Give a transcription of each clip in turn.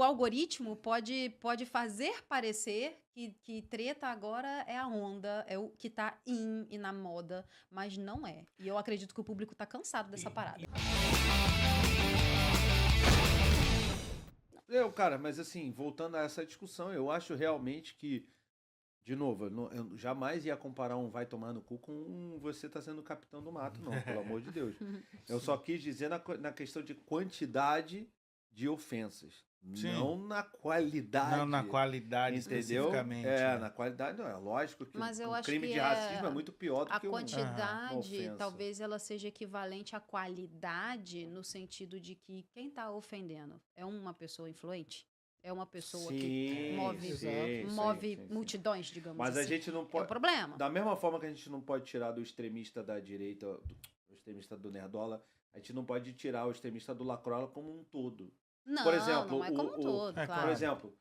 algoritmo pode fazer parecer que treta agora é a onda, é o que tá in e na moda, mas não é. E eu acredito que o público tá cansado dessa parada. Cara, mas assim, voltando a essa discussão, eu acho realmente que, de novo, eu jamais ia comparar um vai tomar no cu com um você tá sendo capitão do mato, não, pelo amor de Deus. Eu só quis dizer na questão de quantidade de ofensas, Sim. não na qualidade. Não na qualidade entendeu? especificamente. Na qualidade não, é lógico que Mas eu um acho crime que de racismo é muito pior do a que uma quantidade, ofensa. talvez ela seja equivalente à qualidade, no sentido de que quem tá ofendendo é uma pessoa influente? É uma pessoa que move multidões, digamos Mas assim. a gente não É pode. o problema. Da mesma forma que a gente não pode tirar do extremista da direita, do extremista do Nerdola, a gente não pode tirar o extremista do Lacrola como um todo. Não, Por exemplo, não é como um todo, claro. Por exemplo,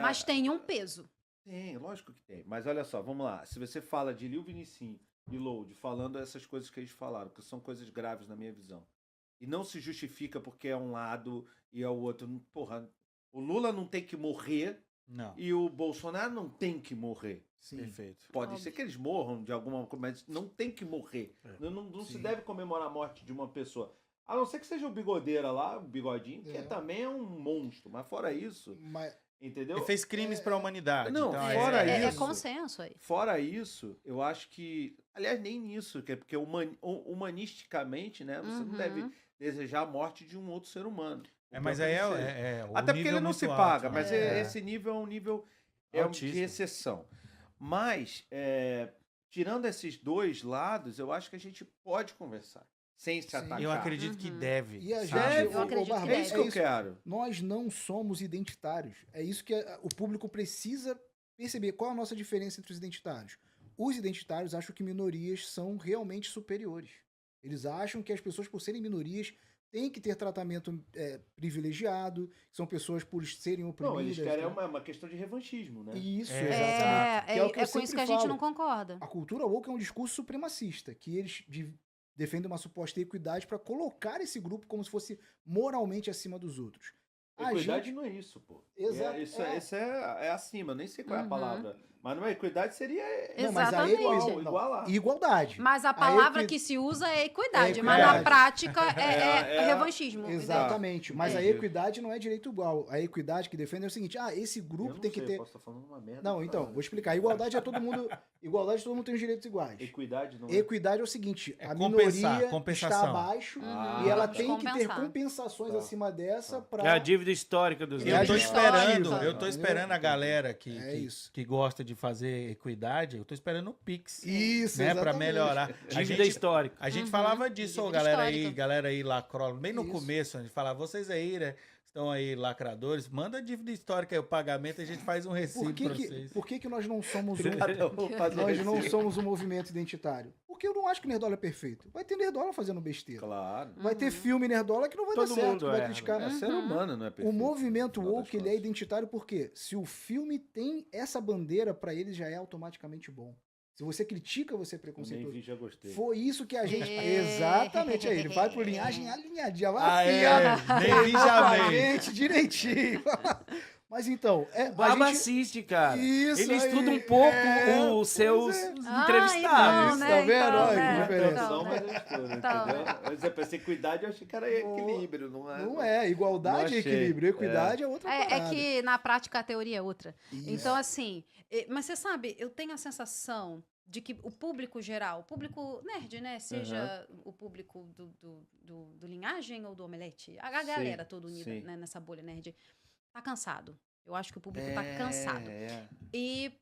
mas tem um peso. Tem, lógico que tem. Mas olha só, vamos lá. Se você fala de Lil Vinicim e Load falando essas coisas que eles falaram, que são coisas graves na minha visão, e não se justifica porque é um lado e é o outro. Porra, o Lula não tem que morrer. Não. E o Bolsonaro não tem que morrer. Sim. Perfeito. Pode ser que eles morram de alguma coisa, mas não tem que morrer. Não se deve comemorar a morte de uma pessoa. A não ser que seja o Bigodeira lá, o Bigodinho, que também é um monstro. Mas fora isso, entendeu? Ele fez crimes para a humanidade. Não, então fora isso... É consenso aí. Fora isso, eu acho que... Aliás, nem nisso, que é porque humanisticamente, né? Você não deve desejar a morte de um outro ser humano. Mas aí o até porque ele não se paga, alto, mas esse nível é um nível de exceção. Mas, tirando esses dois lados, eu acho que a gente pode conversar, sem se atacar. Eu acredito que deve. E a gente, é isso que eu quero. Nós não somos identitários. É isso que o público precisa perceber. Qual a nossa diferença entre os identitários? Os identitários acham que minorias são realmente superiores. Eles acham que as pessoas, por serem minorias, têm que ter tratamento privilegiado, são pessoas por serem oprimidas. Não, eles querem uma questão de revanchismo, né? Isso, exatamente. É com isso que a gente não concorda. A cultura woke é um discurso supremacista, que eles defendem uma suposta equidade para colocar esse grupo como se fosse moralmente acima dos outros. Equidade não é isso, pô. Exato. Isso é acima, eu nem sei qual é a palavra. Mas não é equidade, seria igualdade. Mas a palavra que se usa é equidade, mas na prática é revanchismo. Exatamente. Mas a equidade não é direito igual. A equidade que defende é o seguinte: esse grupo tem que ter. Posso estar falando uma merda. Não, então, vou explicar. Igualdade é todo mundo. Igualdade, todo mundo tem os direitos iguais. Equidade não é. Equidade é o seguinte: a minoria está abaixo e ela tem que ter compensações acima dessa para. É a dívida histórica dos Eu tô esperando a galera que gosta de fazer equidade, eu tô esperando o Pix. Isso, né, para melhorar. Dívida histórica. A gente falava disso, galera aí, lacrola, bem no começo, a gente falava, vocês aí, né, estão aí lacradores, manda a dívida histórica aí, o pagamento, a gente faz um recibo pra vocês. Por que nós não somos um movimento identitário? Porque eu não acho que o Nerdola é perfeito. Vai ter Nerdola fazendo besteira. Claro. Vai ter filme Nerdola que não vai dar certo, que vai criticar. É ser humano, não é perfeito. O movimento woke, ele é identitário porque se o filme tem essa bandeira, pra ele já é automaticamente bom. Se você critica, você é preconceituoso. Nem vi, já gostei. Foi isso que a gente... Exatamente aí. Ele vai pro linhagem alinhadinha. Nem vi, já veio. Gente, direitinho. Mas então... Baba assiste, cara. Isso ele aí, estuda um pouco os seus entrevistados. Então, né? Tá vendo? Olha que diferença. Mas eu pensei equidade, eu achei que era equilíbrio. Não é. Igualdade é equilíbrio. Equidade é outra parada. É que na prática a teoria é outra. Isso. Então, assim... Mas você sabe, eu tenho a sensação de que o público geral, o público nerd, né? Seja o público do Linhagem ou do Omelete, a galera toda unida, né, nessa bolha nerd, tá cansado. Eu acho que o público tá cansado. E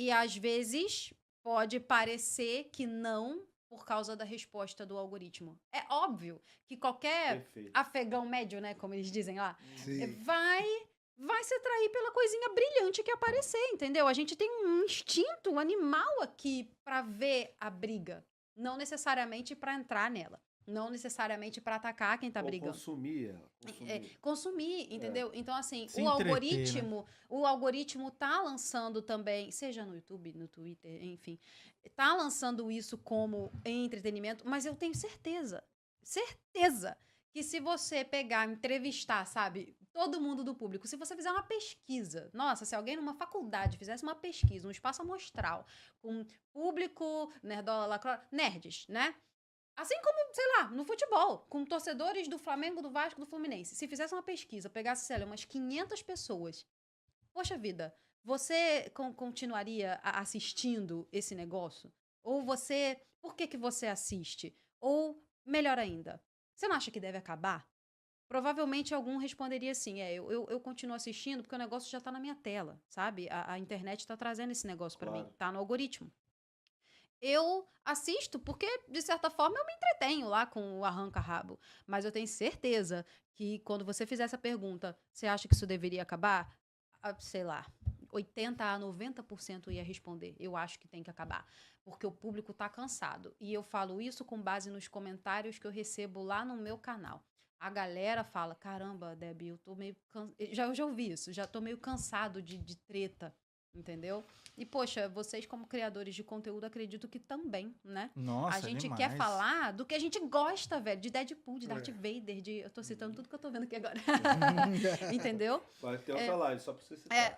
às vezes pode parecer que não por causa da resposta do algoritmo. É óbvio que qualquer afegão médio, né, como eles dizem lá, vai se atrair pela coisinha brilhante que aparecer, entendeu? A gente tem um instinto animal aqui pra ver a briga, não necessariamente pra entrar nela, não necessariamente pra atacar quem tá brigando. Consumir, entendeu? Então, assim, o algoritmo tá lançando também, seja no YouTube, no Twitter, enfim, tá lançando isso como entretenimento, mas eu tenho certeza que se você pegar, entrevistar, sabe, todo mundo do público. Se você fizer uma pesquisa, nossa, se alguém numa faculdade fizesse uma pesquisa, um espaço amostral, com público, nerdola, lacrola, nerds, né? Assim como, sei lá, no futebol, com torcedores do Flamengo, do Vasco, do Fluminense. Se fizesse uma pesquisa, pegasse, sei lá, umas 500 pessoas, poxa vida, você continuaria assistindo esse negócio? Ou você, por que você assiste? Ou, melhor ainda, você não acha que deve acabar? Provavelmente algum responderia assim, eu continuo assistindo porque o negócio já tá na minha tela, sabe? A internet tá trazendo esse negócio pra mim, tá no algoritmo. Eu assisto porque, de certa forma, eu me entretenho lá com o arranca-rabo. Mas eu tenho certeza que quando você fizer essa pergunta, você acha que isso deveria acabar? Sei lá, 80% a 90% ia responder. Eu acho que tem que acabar. Porque o público tá cansado. E eu falo isso com base nos comentários que eu recebo lá no meu canal. A galera fala, caramba, Debbie, eu tô meio eu já ouvi isso, já tô meio cansado de treta, entendeu? E, poxa, vocês como criadores de conteúdo, acredito que também, né? Nossa, a gente demais. quer falar do que a gente gosta, velho, de Deadpool, de Darth Vader, eu tô citando tudo que eu tô vendo aqui agora. Entendeu? Vai ter outra live, só pra você citar.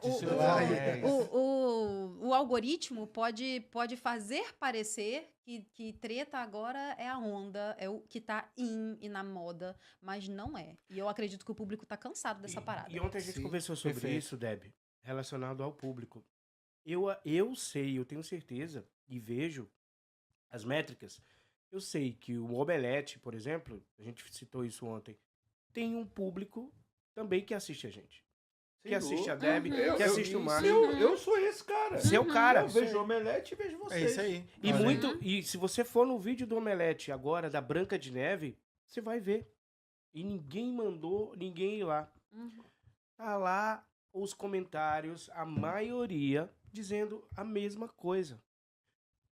O algoritmo pode fazer parecer que treta agora é a onda, é o que tá e na moda, mas não é. E eu acredito que o público tá cansado dessa parada. E ontem a gente conversou sobre isso, Deb, relacionado ao público. Eu sei, eu tenho certeza, e vejo as métricas, eu sei que o Omelete, por exemplo, a gente citou isso ontem, tem um público também que assiste a gente. Que assiste a Deb, que assiste o Marcos. Eu sou esse cara. Seu cara. Eu vejo o Omelete e vejo vocês. É isso aí. E se você for no vídeo do Omelete agora, da Branca de Neve, você vai ver. E ninguém mandou ninguém ir lá. Tá lá os comentários, a maioria, dizendo a mesma coisa.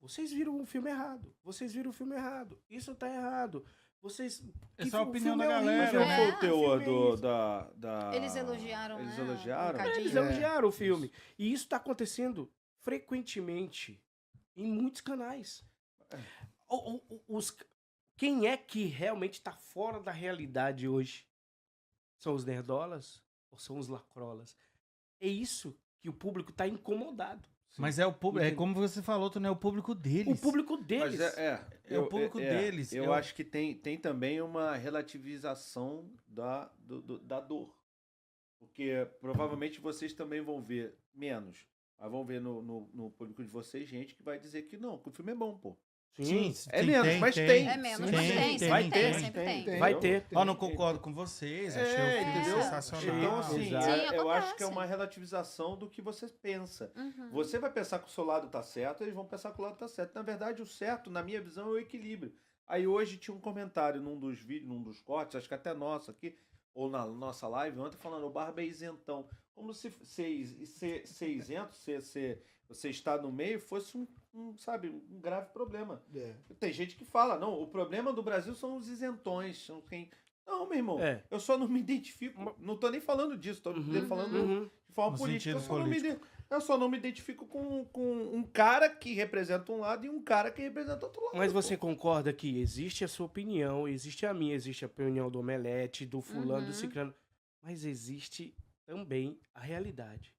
Vocês viram o filme errado. Vocês viram o filme errado. Isso tá errado. Vocês... Essa é a opinião da galera. Mas não foi o teor da... Eles elogiaram, Eles né? elogiaram? Eles elogiaram o filme. E isso tá acontecendo frequentemente em muitos canais. Quem é que realmente tá fora da realidade hoje? São os nerdolas ou são os lacrolas? É isso que o público tá incomodado. Mas é o público, é como você falou, é o público deles. O público deles. Mas é o público deles. Eu acho que tem também uma relativização da dor. Porque provavelmente vocês também vão ver menos. Mas vão ver no público de vocês gente que vai dizer que não, que o filme é bom, pô. Sim, é menos, mas tem. É menos, mas tem. Sempre tem. Vai ter. Eu não concordo com vocês, achei o filme sensacional. Então, assim, Sim, eu acho que é uma relativização do que você pensa. Você vai pensar que o seu lado tá certo, eles vão pensar que o lado tá certo. Na verdade, o certo, na minha visão, é o equilíbrio. Aí hoje tinha um comentário num dos vídeos, num dos cortes, acho que até nosso aqui, ou na nossa live ontem, falando, o Barba é isentão. Como se ser isento, você estar no meio, fosse um grave problema. Tem gente que fala, não, o problema do Brasil são os isentões. Não, meu irmão, eu só não me identifico, não tô nem falando disso, tô falando de forma política. Eu só não me identifico com um cara que representa um lado e um cara que representa outro lado. Mas você concorda que existe a sua opinião, existe a minha, existe a opinião do Omelete, do fulano, do ciclano, mas existe também a realidade.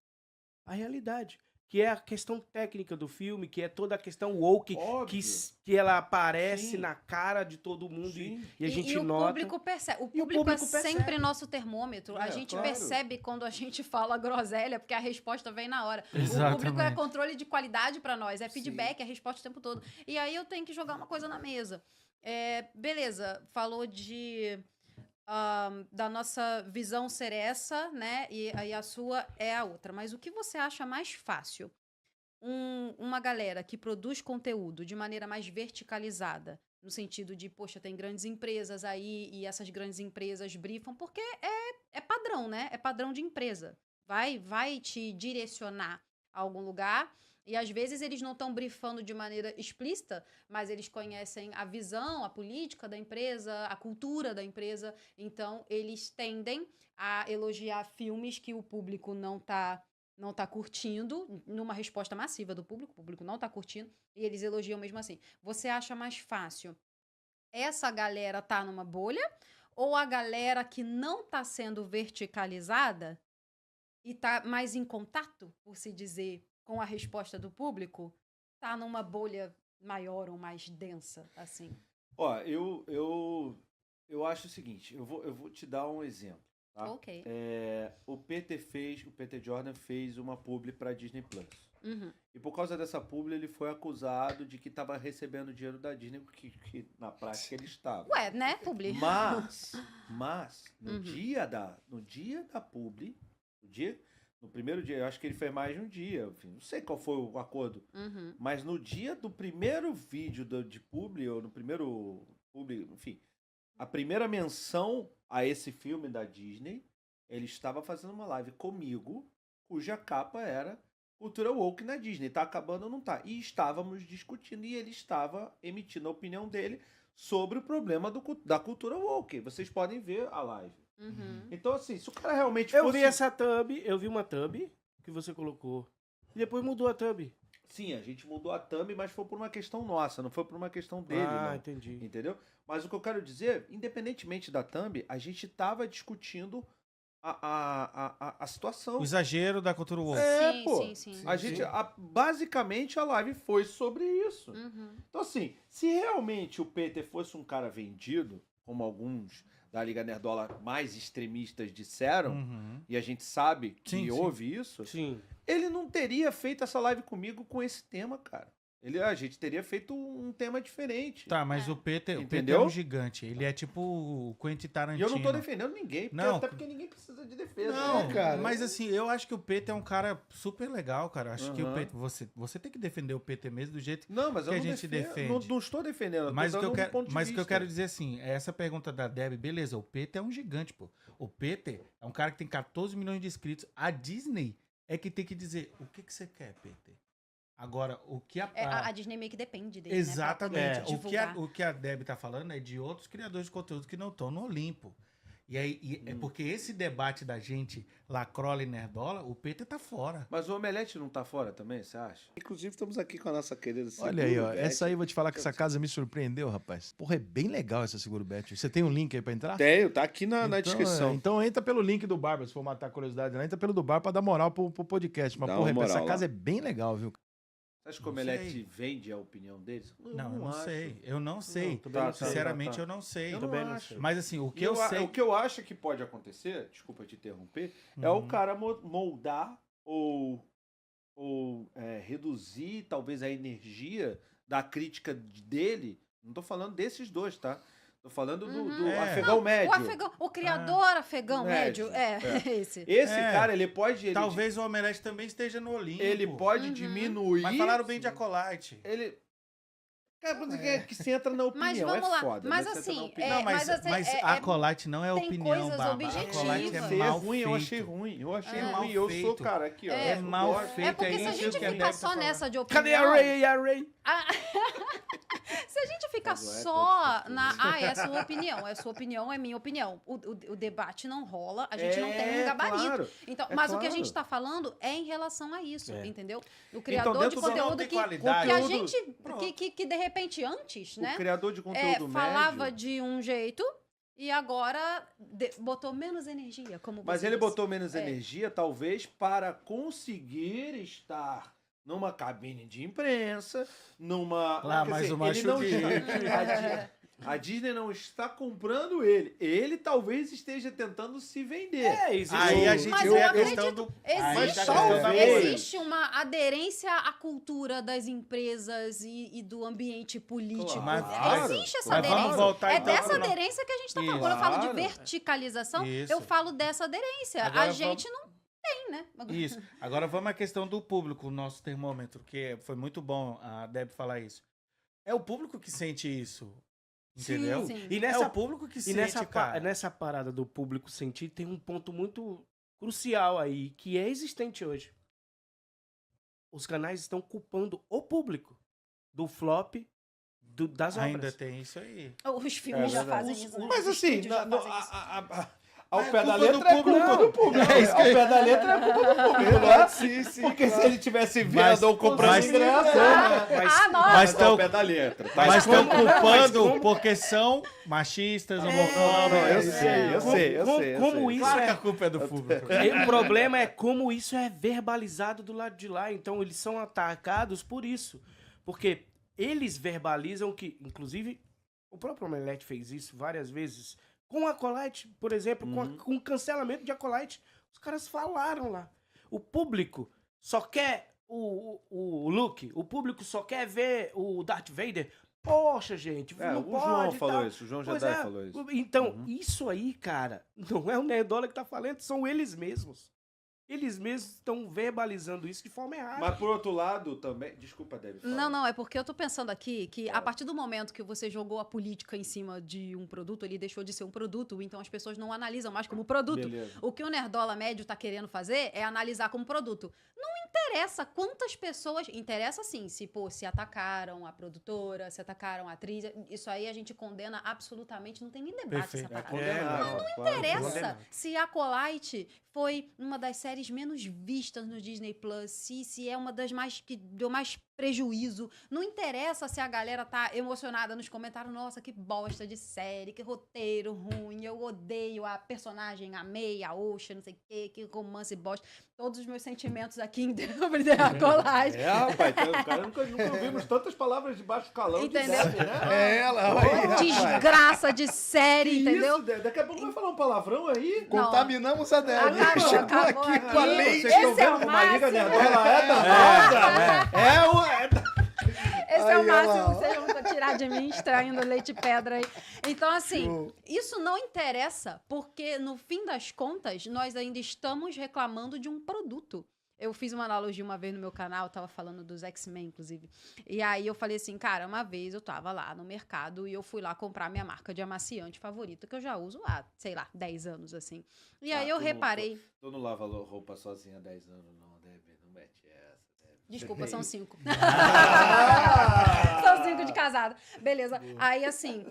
A realidade. Que é a questão técnica do filme, que é toda a questão woke, que ela aparece na cara de todo mundo e a gente nota. O público percebe. O público é sempre nosso termômetro. A gente percebe quando a gente fala groselha, porque a resposta vem na hora. Exatamente. O público é controle de qualidade pra nós, é feedback, é resposta o tempo todo. E aí eu tenho que jogar uma coisa na mesa. Beleza, falou da nossa visão ser essa, né? E aí a sua é a outra. Mas o que você acha mais fácil? Uma galera que produz conteúdo de maneira mais verticalizada, no sentido de, poxa, tem grandes empresas aí e essas grandes empresas brifam, porque é padrão, né? É padrão de empresa. Vai te direcionar a algum lugar. E às vezes eles não estão brifando de maneira explícita, mas eles conhecem a visão, a política da empresa, a cultura da empresa. Então, eles tendem a elogiar filmes que o público não tá curtindo, numa resposta massiva do público. O público não tá curtindo, e eles elogiam mesmo assim. Você acha mais fácil essa galera tá numa bolha? ou a galera que não tá sendo verticalizada e tá mais em contato, por se dizer, com a resposta do público, tá numa bolha maior ou mais densa, assim? Ó, eu acho o seguinte, eu vou te dar um exemplo, tá? Ok. O Peter Jordan fez uma publi pra Disney Plus. Uhum. E por causa dessa publi, ele foi acusado de que estava recebendo dinheiro da Disney, que na prática ele estava. Ué, né, publi? Mas no dia da publi, no primeiro dia, eu acho que ele fez mais de um dia, enfim, não sei qual foi o acordo, mas no dia do primeiro vídeo de publi, ou no primeiro publi, enfim, a primeira menção a esse filme da Disney, ele estava fazendo uma live comigo, cuja capa era Cultura Woke na Disney. Tá acabando ou não tá? E estávamos discutindo e ele estava emitindo a opinião dele sobre o problema da cultura woke. Vocês podem ver a live. Então, assim, se o cara realmente Eu vi essa thumb, eu vi uma thumb que você colocou. E depois mudou a thumb. Sim, a gente mudou a thumb, mas foi por uma questão nossa, não foi por uma questão dele. não. Entendi. Entendeu? Mas o que eu quero dizer, independentemente da thumb, a gente estava discutindo a situação. O exagero da cultura woke. Sim, pô. sim. Basicamente, a live foi sobre isso. Então, assim, se realmente o Peter fosse um cara vendido, como alguns da Liga Nerdola mais extremistas disseram, e a gente sabe que houve isso, ele não teria feito essa live comigo com esse tema, cara. A gente teria feito um tema diferente. Tá, mas o Peter é um gigante. Ele é tipo o Quentin Tarantino. E eu não tô defendendo ninguém, até porque ninguém precisa de defesa. Não, né, cara. Mas assim, eu acho que o Peter é um cara super legal, cara. Acho que o Peter, você tem que defender o Peter mesmo do jeito que a gente defende. Não estou defendendo. Mas o que eu quero dizer assim, essa pergunta da Debbie, beleza, o Peter é um gigante, pô. O Peter é um cara que tem 14 milhões de inscritos. A Disney é que tem que dizer, o que você quer, Peter? Agora, o que a Disney meio que depende dele, exatamente. Né? O que a Debbie tá falando é de outros criadores de conteúdo que não estão no Olimpo. E aí, é porque esse debate da gente, Lacrola e Nerdola, o Peter tá fora. Mas o Omelete não tá fora também, você acha? Inclusive, estamos aqui com a nossa querida Seguro Olha aí, ó. Bet. Essa aí, vou te falar que essa casa me surpreendeu, rapaz. Porra, é bem legal essa Seguro Bet. Você tem um link aí pra entrar? Tenho, tá aqui na descrição. Então entra pelo link do Barba, se for matar a curiosidade lá, entra pelo do Barba pra dar moral pro podcast. Mas, porra, essa casa é bem legal, viu? Você acha que o Omelete vende a opinião deles? Não sei. Eu não sei. Não, sinceramente, eu não sei. Eu também não sei. Mas assim, o que eu sei... O que eu acho que pode acontecer, desculpa te interromper, é o cara moldar ou reduzir talvez a energia da crítica dele. Não tô falando desses dois, tá? Tô falando do afegão médio. O criador afegão médio. Esse. Esse cara, ele pode... Talvez o Omelete também esteja no Olimpo. Ele pode diminuir... Mas falaram bem de Acolyte. Ele... que você entra na opinião, mas vamos lá. Foda. Mas assim... Mas Acolyte não é opinião, Baba. Acolyte é mal ruim, feito. Eu achei ruim. mal Eu feito. sou, cara, aqui, ó. É mal feito. É porque se a gente ficar só nessa de opinião... Cadê a Ray? Se a gente ficar só na... é a sua opinião, é minha opinião. O debate não rola, a gente não tem um gabarito. Claro, então, mas o que a gente tá falando é em relação a isso, entendeu? O criador então, de conteúdo que a gente... Que de repente antes, né? O criador de conteúdo falava de um jeito... E agora botou menos energia, como Mas você ele disse. botou menos energia, talvez, para conseguir estar numa cabine de imprensa, numa... Lá, mais uma A Disney não está comprando ele. Ele talvez esteja tentando se vender. Aí a gente vê a questão do... Existe uma aderência à cultura das empresas e do ambiente político. Claro, existe essa aderência. Vamos voltar, então, dessa aderência que a gente está falando. Quando eu falo de verticalização, eu falo dessa aderência. Agora a gente não tem, né? Isso. Agora vamos à questão do público, o nosso termômetro, que foi muito bom a Deb falar isso. É o público que sente isso. Entendeu? Sim. E nessa, é o público que sente, nessa parada do público sentir, tem um ponto muito crucial aí, que é existente hoje. Os canais estão culpando o público do flop das obras. Ainda tem isso aí. Os filmes já fazem isso. Mas assim, Ao pé da letra é culpa do público. Ao pé da letra é culpa do público, né? Sim. Porque se ele tivesse vendo ou comprando ingresso... Mas estão ao pé da letra. Mas estão culpando porque são machistas, homofóbicos. Eu sei. Como isso Claro que a culpa é do público. O problema é como isso é verbalizado do lado de lá. Então, eles são atacados por isso. Porque eles verbalizam que, inclusive, o próprio Omelete fez isso várias vezes. Com a Acolyte, por exemplo, com o cancelamento de Acolyte, os caras falaram lá. O público só quer o Luke, o público só quer ver o Darth Vader. Poxa, gente, não o pode. João falou isso, o João Jedi falou isso. Então, isso aí, cara, não é o Nerdola que tá falando, são eles mesmos. Eles mesmos estão verbalizando isso de forma errada. Mas por outro lado também... Desculpa, Debbie. Não, é porque eu tô pensando aqui que a partir do momento que você jogou a política em cima de um produto, ele deixou de ser um produto, então as pessoas não analisam mais como produto. Beleza. O que o Nerdola médio tá querendo fazer é analisar como produto. Não interessa quantas pessoas... Interessa sim, se atacaram a produtora, se atacaram a atriz, isso aí a gente condena absolutamente, não tem nem debate essa parada. Não Interessa se a Acolyte foi uma das séries menos vistas no Disney Plus, se é uma das mais que deu mais prejuízo. Não interessa se a galera tá emocionada nos comentários, nossa, que bosta de série, que roteiro ruim, eu odeio a personagem, amei a Ocean, não sei o quê, que romance bosta. Todos os meus sentimentos aqui em The Acolyte. Rapaz, cara, nunca ouvimos tantas palavras de baixo calão. Entendeu? De série, né? Ela. Desgraça de série, entendeu? Isso, daqui a pouco vai falar um palavrão aí. Contaminamos a Debbie. Acabou aqui. com a lei. Vocês estão vendo como a Liga Nerdola é danada? Esse é o máximo que vocês vão tirar de mim, extraindo leite e pedra aí. Então, assim, isso não interessa, porque no fim das contas, nós ainda estamos reclamando de um produto. Eu fiz uma analogia uma vez no meu canal, tava falando dos X-Men, inclusive. E aí eu falei assim, cara, uma vez eu tava lá no mercado e eu fui lá comprar minha marca de amaciante favorita, que eu já uso há, sei lá, 10 anos, assim. E aí eu reparei... Tu não lava roupa sozinha há 10 anos, não, Debbie. Não mete essa, Debbie. Desculpa, são 5. São 5 de casado. Beleza. Aí, assim,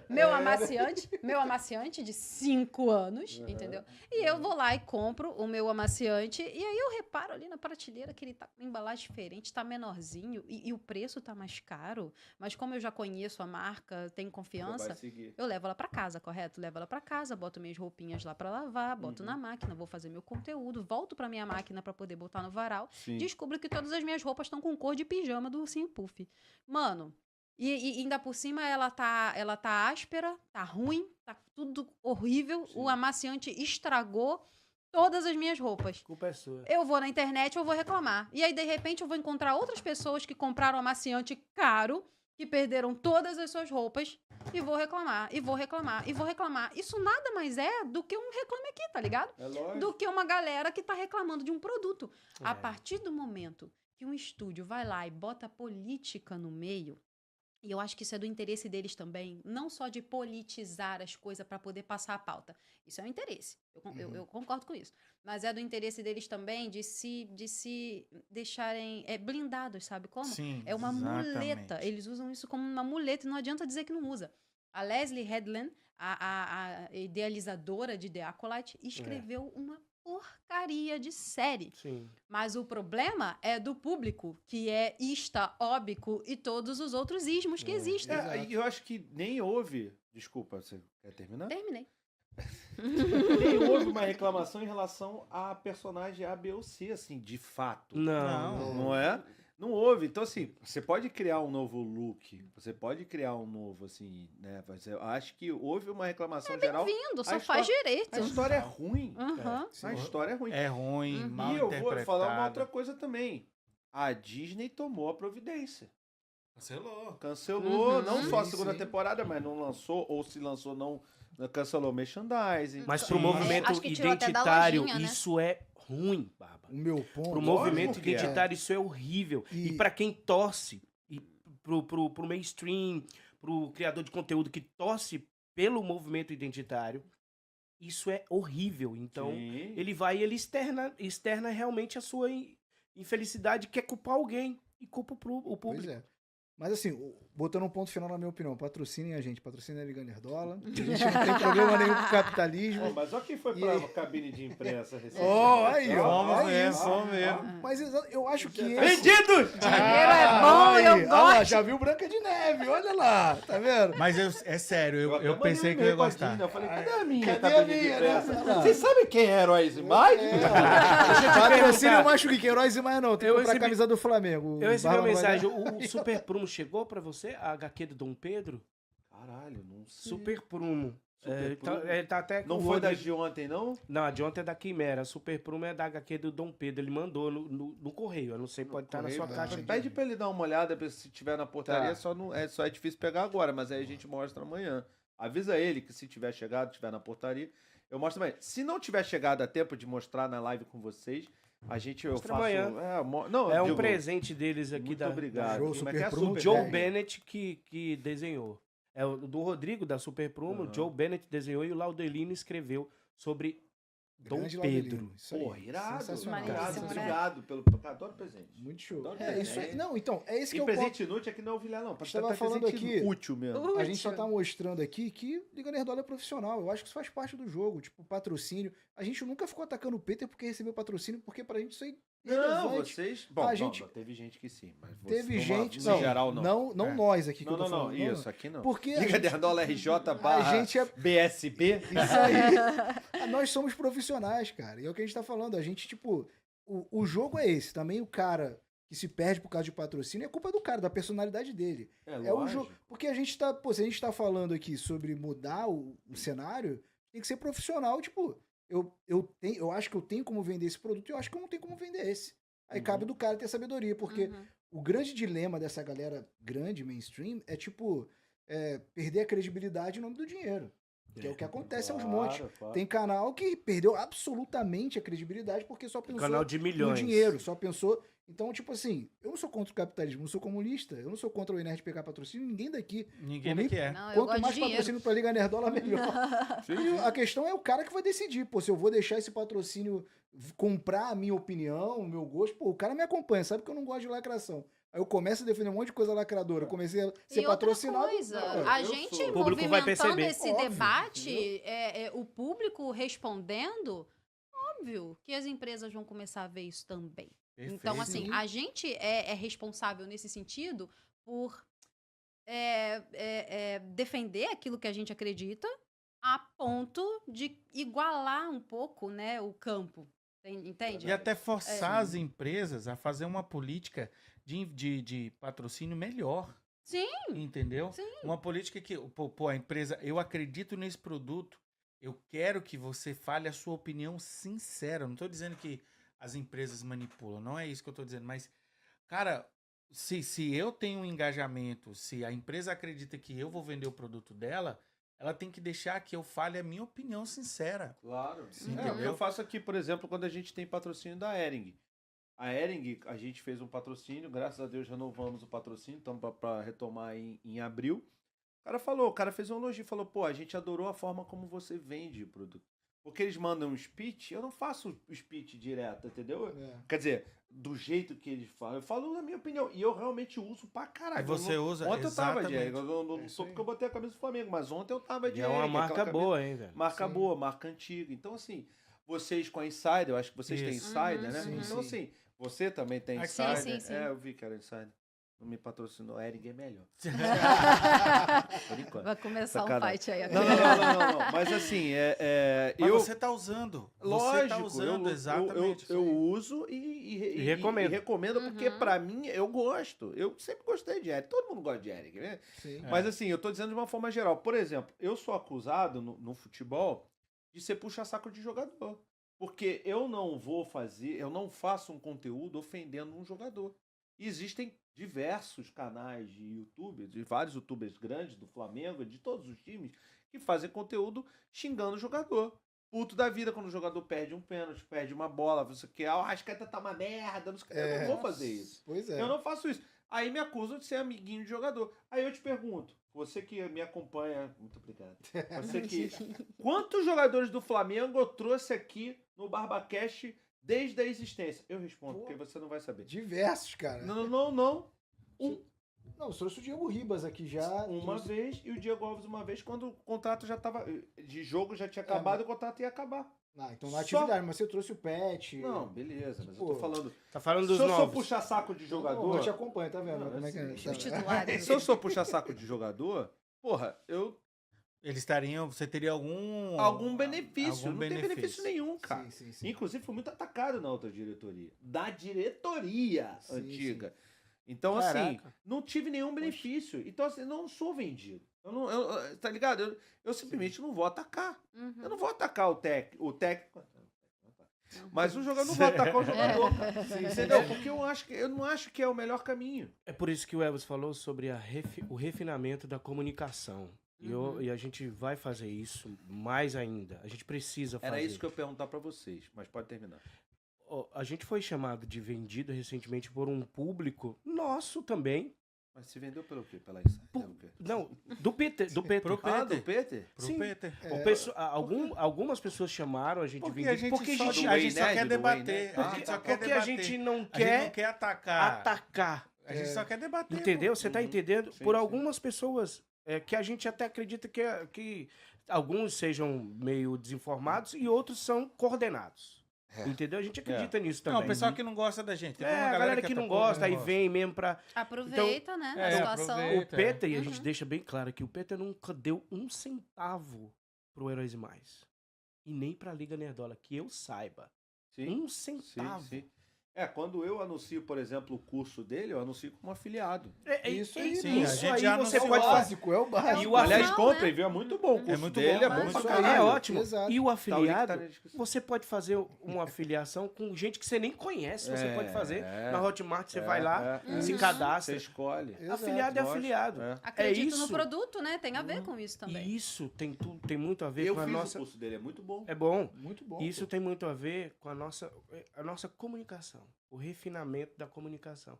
meu amaciante de 5 anos, entendeu? E eu vou lá e compro o meu amaciante, e aí eu reparo ali na prateleira que ele tá com embalagem diferente, tá menorzinho, e o preço tá mais caro, mas como eu já conheço a marca, tenho confiança, eu levo ela pra casa, correto? Levo ela pra casa, boto minhas roupinhas lá pra lavar, boto na máquina, vou fazer meu conteúdo, volto pra minha máquina pra poder botar no varal, descubro que todas as minhas roupas estão com cor de pijama do Ursinho Puff. Mano, e ainda por cima ela tá áspera, tá ruim, tá tudo horrível, o amaciante estragou todas as minhas roupas. A culpa é sua. Eu vou na internet, eu vou reclamar. E aí, de repente, eu vou encontrar outras pessoas que compraram amaciante caro, que perderam todas as suas roupas, e vou reclamar, e vou reclamar, e vou reclamar. Isso nada mais é do que um reclame aqui, tá ligado? É lógico. Do que uma galera que tá reclamando de um produto. A partir do momento que um estúdio vai lá e bota política no meio, e eu acho que isso é do interesse deles também, não só de politizar as coisas para poder passar a pauta. Isso é um interesse, eu concordo com isso. Mas é do interesse deles também de se deixarem blindados, sabe como? Sim, é uma muleta. Eles usam isso como uma muleta e não adianta dizer que não usa. A Leslie Headland, a idealizadora de The Acolyte, escreveu uma porcaria de série. Sim. Mas o problema é do público, que é ista, óbico e todos os outros ismos que existem. Eu acho que nem houve... Desculpa, você quer terminar? Terminei. Nem houve uma reclamação em relação à personagem A, B ou C, assim, de fato. Não é? Não houve. Então, assim, você pode criar um novo look, você pode criar um novo, assim, né? Eu acho que houve uma reclamação geral. Bem-vindo, só faz direito. A história é ruim. Uhum. A história é ruim. É ruim, mal E eu interpretada. vou falar uma outra coisa também. A Disney tomou a providência. Cancelou, não só a segunda temporada, mas não lançou, ou se lançou, não cancelou merchandising. Mas pro movimento identitário, isso é ruim, Baba. O meu ponto... Pro movimento identitário, isso é horrível. E pra quem torce, e pro mainstream, pro criador de conteúdo que torce pelo movimento identitário, isso é horrível. Então, ele vai e ele externa realmente a sua infelicidade, quer culpar alguém, e culpa o público. Pois é. Mas assim, botando um ponto final na minha opinião, patrocinem a gente, patrocinem a Liga Nerdola. A gente não tem problema nenhum com o capitalismo. Mas olha quem foi pra cabine de imprensa recentemente. Aí, ó. Vamos mesmo. Mas eu acho que Vendidos! Dinheiro é bom, eu olha lá, gosto. já viu Branca de Neve, olha lá, tá vendo? Mas é sério, eu pensei que eu ia gostar. Eu falei, cadê a minha Cadê a cabine de minha, imprensa? né? Vocês sabem quem é Heróis e Mais? Patrocínio eu acho que Heróis e mais não, tem que comprar a camisa do Flamengo. Eu recebi uma mensagem, o Super Prumo chegou pra você? A HQ do Dom Pedro? Caralho, não sei. Super Prumo. Super Prumo. Ele tá até Não com foi o da Rodrigo. de ontem, não? Não, a de ontem é da Quimera. Super Prumo é da HQ do Dom Pedro. Ele mandou no correio. Eu não sei, pode estar na sua caixa. Pede pra ele dar uma olhada, se tiver na portaria, Tá. só é difícil pegar agora, mas aí a gente mostra amanhã. Avisa ele que se tiver chegado, tiver na portaria, eu mostro amanhã. Se não tiver chegado a tempo de mostrar na live com vocês, eu Mostra faço... amanhã. Não, Um presente deles aqui muito obrigado. Show, Como Super é que é? Prumo, Super Joe Prumo? Bennett que desenhou. É o do Rodrigo, da Super Prumo. Joe Bennett desenhou e o Laudelino escreveu sobre Dom Grande Pedro. Laudelino, isso aí. Porra, irado. Sensacional. Irado, Maneiríssimo, né? obrigado pelo... Adoro presente. Muito show. Adoro É isso aí. presente. Não, então, é esse que E eu presente inútil é que não é ovilhar, não. Estava falando presente aqui- útil mesmo. A gente só tá mostrando aqui que Liga Nerdola é profissional. Eu acho que isso faz parte do jogo. Tipo, patrocínio. A gente nunca ficou atacando o Peter porque recebeu patrocínio, porque pra gente isso aí é Não, irrelevante. vocês... Bom, A gente- teve gente que sim, mas Teve gente... No geral, não. Não nós aqui que Não, eu tô não, falando. isso, aqui não. Porque Liga Nerdola RJ barra gente é... BSB. Isso aí. Nós somos profissionais, cara. E é o que a gente tá falando. A gente, tipo... O jogo é esse. Também o cara que se perde por causa de patrocínio é culpa do cara, da personalidade dele. É o jogo. Porque a gente tá... Pô, se a gente tá falando aqui sobre mudar o cenário, tem que ser profissional. Tipo, eu acho que eu tenho como vender esse produto e eu acho que eu não tenho como vender esse. Aí cabe do cara ter sabedoria. Porque o grande dilema dessa galera grande, mainstream, é tipo... perder a credibilidade em nome do dinheiro. Que é o que acontece aos montes. Claro. Tem canal que perdeu absolutamente a credibilidade porque só pensou Canal de no milhões. dinheiro, só pensou... Então, tipo assim, eu não sou contra o capitalismo, não sou comunista, eu não sou contra o Inerd pegar patrocínio, ninguém daqui. Ninguém Por mim, daqui é. Não, eu Quanto gosto mais de dinheiro. patrocínio pra Liga Nerdola, melhor. E a questão é o cara que vai decidir, pô, se eu vou deixar esse patrocínio comprar a minha opinião, o meu gosto, pô, o cara me acompanha, sabe que eu não gosto de lacração. Aí eu começo a defender um monte de coisa lacradora, eu comecei a ser E outra patrocinado. coisa, Não, a eu gente sou. O público vai movimentando perceber. esse Óbvio, debate, o público respondendo, óbvio que as empresas vão começar a ver isso também. Então, assim, a gente é responsável nesse sentido por defender aquilo que a gente acredita a ponto de igualar um pouco, né, o campo. Entende? E até forçar as empresas a fazer uma política de patrocínio melhor. Sim. Entendeu? Sim. Uma política que, pô, a empresa, eu acredito nesse produto, eu quero que você fale a sua opinião sincera. Eu não tô dizendo que as empresas manipulam, não é isso que eu tô dizendo, mas, cara, se eu tenho um engajamento, se a empresa acredita que eu vou vender o produto dela, ela tem que deixar que eu fale a minha opinião sincera. Claro. Sim, É o que entendeu? eu faço aqui, por exemplo, quando a gente tem patrocínio da Ering. A Ering, a gente fez um patrocínio, graças a Deus renovamos o patrocínio, estamos para retomar em abril. O cara fez um elogio, falou, pô, a gente adorou a forma como você vende o produto. Porque eles mandam um speech, eu não faço o speech direto, entendeu? Quer dizer, do jeito que eles falam, eu falo na minha opinião, e eu realmente uso pra caralho. E você usa, Ontem eu tava de exatamente. Ering, eu não sou porque eu botei a camisa do Flamengo, mas ontem eu tava de E é Ering. uma aquela marca camisa- boa, hein, velho? Marca Sim. boa, marca antiga. Então, assim, vocês com a Insider, eu acho que vocês têm Isso. Insider, né? Sim, então, sim. assim, você também tem Ah, sim, Insider. sim. É, eu vi que era Insider. Não me patrocinou. A Ering é melhor. Por enquanto. Vai começar Sacanagem. um fight aí Não, agora. não. Mas assim, Mas eu... você tá usando. Lógico, você tá usando, exatamente. eu uso e recomendo. E recomendo porque, pra mim, eu gosto. Eu sempre gostei de Ering. Todo mundo gosta de Ering, né? Sim. Mas assim, eu tô dizendo de uma forma geral. Por exemplo, eu sou acusado no futebol de ser puxa-saco de jogador. Porque eu não faço um conteúdo ofendendo um jogador. E existem diversos canais de YouTube, de vários youtubers grandes do Flamengo, de todos os times, que fazem conteúdo xingando o jogador. Puto da vida quando o jogador perde um pênalti, perde uma bola, você quer, a Arrascaeta tá uma merda, não sei o que. Eu não vou fazer isso. Pois é. Eu não faço isso. Aí me acusam de ser amiguinho de jogador. Aí eu te pergunto, você que me acompanha, muito obrigado. Você que quantos jogadores do Flamengo eu trouxe aqui no BarbaCast desde a existência? Eu respondo, porque você não vai saber. Diversos, cara. Não. Não, você trouxe o Diego Ribas aqui já. Uma vez, e o Diego Alves uma vez, quando o contrato já tava... De jogo já tinha acabado, e o contrato ia acabar. Então na atividade, mas você trouxe o Pet. Não, beleza, mas eu tô falando... Tá falando dos se eu sou novos. puxar saco de jogador... Não, eu te acompanho, tá vendo? Como é que é? Os titulares. Se eu sou puxar saco de jogador, porra, Você teria algum... Algum benefício. Algum não tem benefício nenhum, cara. Sim. Inclusive, foi muito atacado na outra diretoria. Da diretoria antiga. Sim. Então, Caraca. assim, não tive nenhum benefício. Então, assim, não sou vendido. Tá ligado? Eu simplesmente não vou atacar. Eu não vou atacar o técnico. Mas o jogador não vai atacar o jogador, cara. Entendeu? Porque eu não acho que é o melhor caminho. É por isso que o Elvis falou sobre o refinamento da comunicação. E a gente vai fazer isso mais ainda. A gente precisa fazer. Era isso que eu ia perguntar pra vocês, mas pode terminar. A gente foi chamado de vendido recentemente por um público nosso também. Mas se vendeu pelo quê? Pela Insider? Não, do Peter. Pro Ah, Peter. do Peter? Pro Sim. Peter. Algumas pessoas chamaram a gente de Porque a vendido. gente Porque só, a a gente gente só quer do debater. Wayne, A gente só quer porque a debater. gente não A gente quer não quer atacar. atacar. A gente só quer debater. Entendeu? Você tá entendendo? Sim, Por sim. algumas pessoas que a gente até acredita que alguns sejam meio desinformados e outros são coordenados. Entendeu? A gente acredita nisso também. Não, o pessoal que não gosta da gente. Tem uma a galera que não gosta, aí vem mesmo pra... Aproveita, né? A É, situação. aproveita. O Peter, e a gente deixa bem claro que o Peter nunca deu um centavo pro Heróis e Mais. E nem pra Liga Nerdola, que eu saiba. Um centavo. Sim. Quando eu anuncio, por exemplo, o curso dele, eu anuncio como afiliado. Isso aí, sim, a isso gente aí já você anunciou. pode fazer. básico, é o básico. E o Aliás, Não, comprem, né? viu? É muito bom. O curso muito dele bom, é bom isso pra aí. caralho. É ótimo. Exato. E o Tá, o link tá afiliado, na descrição. você pode fazer uma afiliação com gente que você nem conhece. Você É, pode fazer. é. Na Hotmart, você vai lá, Você se cadastra. escolhe. Exato, Afiliado é lógico, afiliado. é. Acredito isso. no produto, né? Tem a ver com isso também. E isso tem muito a ver Eu com a fiz nossa... o curso dele, é muito bom. É bom. Muito bom. Isso tem muito a ver com a nossa comunicação. O refinamento da comunicação.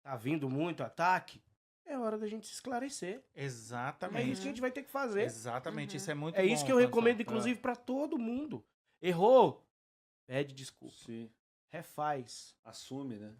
Tá vindo muito ataque? É hora da gente se esclarecer. Exatamente. É isso que a gente vai ter que fazer. Exatamente, isso é muito É bom. isso que eu França. recomendo, inclusive, pra todo mundo. Errou? Pede desculpa. Sim. Refaz. Assume, né?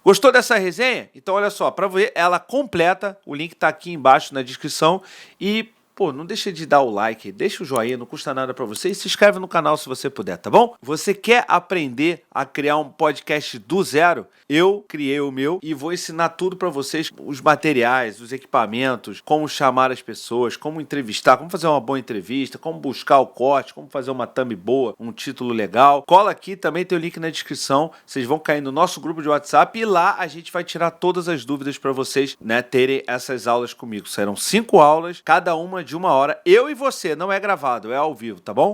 Gostou dessa resenha? Então olha só, para ver ela completa, o link tá aqui embaixo na descrição e não deixa de dar o like, deixa o joinha, não custa nada para você e se inscreve no canal se você puder, tá bom? Você quer aprender a criar um podcast do zero? Eu criei o meu e vou ensinar tudo para vocês, os materiais, os equipamentos, como chamar as pessoas, como entrevistar, como fazer uma boa entrevista, como buscar o corte, como fazer uma thumb boa, um título legal. Cola aqui, também tem o link na descrição, vocês vão cair no nosso grupo de WhatsApp e lá a gente vai tirar todas as dúvidas para vocês, né, terem essas aulas comigo. Serão 5 aulas, cada uma de 1 hora. Eu e você, não é gravado, é ao vivo, tá bom?